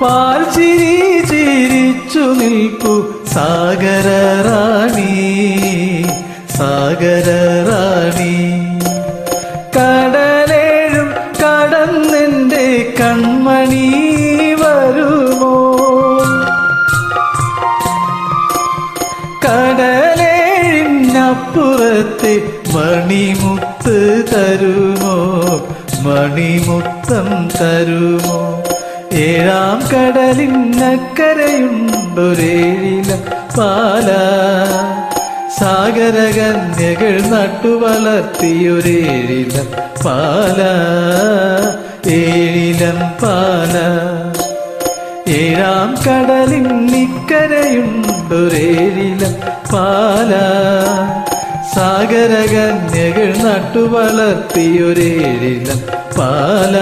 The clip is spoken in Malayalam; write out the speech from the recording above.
പാൽച്ചിരി ചിരിച്ചു നിൽപ്പു സാഗരറാണി സാഗരറാണി. കടലേഴും കടന്നെന്റെ കൺമണി വരുമോ, കടലേഴിനപ്പുറത്തെ മണിമുത്ത് തരുമോ, മണിമുത്തം തരുമോ. ഏഴാം കടലിനക്കരയുണ്ടൊരേഴിലം പാല, സാഗരകന്യകൾ നട്ടുവളർത്തിയൊരേഴിലം പാല, ഏഴിലം പാല. ഏഴാം കടലിനിക്കരയുണ്ടൊരേഴിലം പാല, സാഗരകന്യകൾ നട്ടുവളർത്തിയൊരേഴിലം പാല.